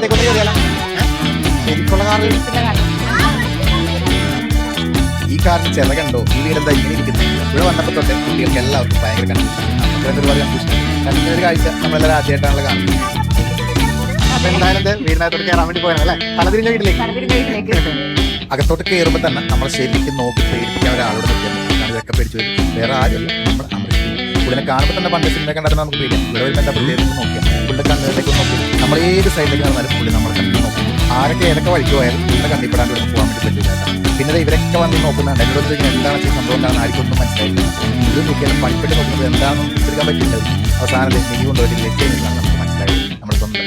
അകത്തേക്കൊന്ന് കയറിയാലോ? ശരിക്കുള്ള കാറിൽ ഈ കാറിന് ചിറകുണ്ടോ, ഈ വീടെന്താ ഇങ്ങനെ ഇരിക്കുന്നത്? ഇവിടെ വന്നപ്പോൾ തൊട്ട് കുട്ടികൾക്ക് എല്ലാവർക്കും ഭയങ്കര കൺഫ്യൂഷൻ. നമുക്ക് ഒരുപാട് കൺഫ്യൂഷൻ. കണ്ടിങ്ങനെ ഒരു കാഴ്ച നമ്മളെല്ലാവരും ആദ്യമായിട്ടാണല്ലോ കാണുന്നത്. അപ്പൊ എന്തായാലും വീടിനകത്തോട്ട് കയറാൻ വേണ്ടി പോയാണ് അല്ലേ? തലതിരിഞ്ഞ വീട്ടിലേക്ക് അകത്തോട്ട് കയറുമ്പോൾ തന്നെ നമ്മളെ ശരിക്കും നോക്കി പേടിപ്പിക്കാൻ ഒരാളോട് നിൽക്കുന്നു. ഇതൊക്കെ പേടിച്ചു വരും. വേറെ ആരുമല്ല, നമ്മുടെ പുള്ളിനെ കാണുമ്പോൾ തന്നെ പണ്ട് സിനിമ കണ്ടാൽ നമുക്ക് പേടിയാം. ഇവിടെ വരുമ്പോൾ എന്താ പ്രത്യേകം നോക്കിയാൽ പുള്ളിയുടെ കണ്ണുകളിലേക്ക് നോക്കി നമ്മൾ ഏത് സൈഡിലേക്ക് നടന്നാലും പുള്ളി നമ്മുടെ കണ്ണിൽ നോക്കും. ആരൊക്കെ ഏതൊക്കെ വഴിക്ക് പോയാലും പുള്ളിയുടെ കണ്ണിപ്പെടാണ്ട് ഇവിടെ പോകാൻ വേണ്ടി പറ്റില്ല. പിന്നെ ഇവരൊക്കെ വന്ന് നോക്കുന്നുണ്ട്. എന്നോട് എന്താണ് സംഭവം എന്താണെന്ന് ആർക്കും ഒന്നും മനസ്സിലായില്ല. ഇത് നോക്കിയാലും പണിപ്പെട്ട് നോക്കുന്നത് എന്താണെന്ന് എടുക്കാൻ പറ്റില്ല. അവസാനം നീ കൊണ്ടുപോയിട്ട് ലക്ഷ്യമാണ് നമുക്ക് മനസ്സിലായത്. നമ്മൾ സ്വന്തം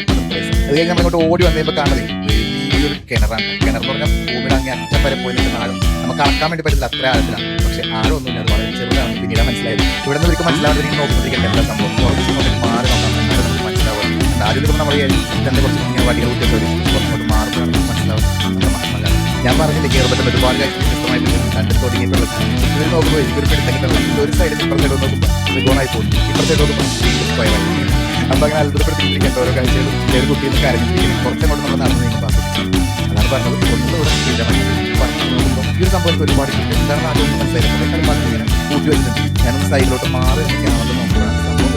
അത് കഴിഞ്ഞ് നമ്മളിങ്ങോട്ട് ഓടി വന്നു കഴിയുമ്പോൾ കാണുന്നത് വലിയൊരു കിണറാണ്. കിണർ എന്ന് പറഞ്ഞാൽ ഭൂമിയുടെ അങ്ങ് അറ്റം വരെ പോയി നിൽക്കുന്ന ആഴം നമുക്ക് അളക്കാൻ വേണ്ടി പറ്റില്ല, അത്ര ആഴത്തിലാണ്. പക്ഷെ ആഴമൊന്നുമില്ല, അത് വളരെ ചെറുതാണ്. പിന്നീട് മനസ്സിലായത് ഇവിടെ നിന്ന് ഒരിക്കലും മനസ്സിലാവാതിരിക്കും. നോക്കുമ്പോഴത്തേക്ക് എന്താ സംഭവം കുറച്ച് മാറി നോക്കാൻ നമുക്ക് മനസ്സിലാവുക. ആദ്യം നമ്മൾ ഇതിൻ്റെ കുറച്ച് ഇങ്ങനെ വടികൾ കുട്ടിയൊക്കെ വരും. കുറച്ചുകൊണ്ട് മാറുമ്പോഴാണ് നമുക്ക് മനസ്സിലാവും. ഞാൻ പറഞ്ഞില്ല കയറുമ്പോൾ ഒരുപാട് കാര്യം വ്യക്തമായിട്ട് കണ്ടു തുടങ്ങിയിട്ടുള്ളത്. ഇവർ നോക്കുമ്പോൾ എനിക്കൊരു പിടുത്തക്കിട്ടുള്ള ഒരു സൈഡിൽ ഇപ്പുറത്തെ നോക്കുമ്പോൾ ത്രികോണായി പോകുന്നു, ഇപ്പുറത്തെ നോക്കുമ്പോൾ സ്ക്വയറായി. അപ്പോൾ അങ്ങനെ അത്ഭുതപ്പെടുത്തിയിരിക്കേണ്ട ഓരോ കാഴ്ചകളും ഒരു കുട്ടിയിൽ കരഞ്ഞിരിക്കുന്നത് കുറച്ചങ്ങോട്ട് നമ്മൾ നടന്നു നീങ്ങുമ്പോൾ അതാണ് പറഞ്ഞത്. ഒന്നുകൂടെ സ്ഥിരമായി പറഞ്ഞു നോക്കുമ്പോൾ ഈ ഒരു സംഭവം ഒരുപാട് എന്താണ് ആദ്യം മനസ്സിലായി പറഞ്ഞിങ്ങനെ കൂട്ടി വെച്ചിട്ടുണ്ട്. ഞാനൊന്ന് സൈഡിലോട്ട് മാറി എനിക്കാണെന്ന് നോക്കുമ്പോഴാണ് സംഭവം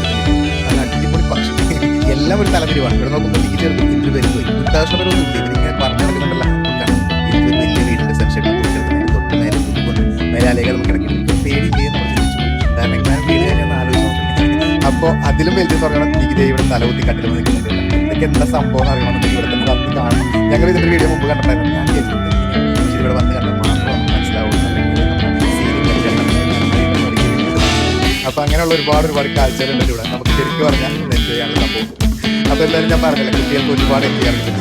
അത് അടിപൊളി. പക്ഷേ എല്ലാം ഒരു തലതിരിവാണ്. ഇവിടെ നോക്കുമ്പോൾ ഈ ചെറുപ്പം ഇതിൽ വരുന്നത് വൃത്താശ്രമരൊന്നും ഇല്ല. ഇവരിങ്ങനെ പറഞ്ഞു നടക്കുന്നുണ്ടല്ല. ഇതൊരു വലിയ വീടിൻ്റെ സെൻഷൻ തൊട്ട് നേരെ കൂട്ടിക്കൊണ്ട് മേലാലേക്ക് നമുക്ക് കിടക്കില്ല. പേടി ചെയ്യുന്ന ചിന്തിച്ചു. കാരണം എങ്ങനെ വീട് കഴിഞ്ഞാൽ ആലോചിച്ച് നോക്കുന്നത്. അപ്പോൾ അതിലും വലുതെന്ന് പറയണം നികിതേ ഇവിടെ തലകുത്തി കട്ടിൽ നിൽക്കുന്നില്ല. ഇതൊക്കെ എന്താ സംഭവം എന്ന് അറിയണമെന്നുണ്ടെങ്കിൽ ഇവിടെ തന്നെ വന്ന് കാണണം. ഞങ്ങൾ ഇതിൻ്റെ വീഡിയോ മുമ്പ് കണ്ടിട്ടുണ്ടായിരുന്നു. ഞാൻ കേൾക്കുന്നത് ഇവിടെ വന്ന് കണ്ടാൽ മാത്രം മനസ്സിലാവും. അപ്പോൾ അങ്ങനെയുള്ള ഒരുപാട് കാഴ്ചകളുണ്ട് ഇവിടെ. നമുക്ക് ശരിക്കും പറഞ്ഞാൽ എൻജോയ് ചെയ്യാനുള്ള സംഭവം. അപ്പോൾ എന്തായാലും ഞാൻ പറഞ്ഞില്ല കുട്ടികൾക്ക് ഒരുപാട് എൻജോയ് ചെയ്യാറുണ്ട്.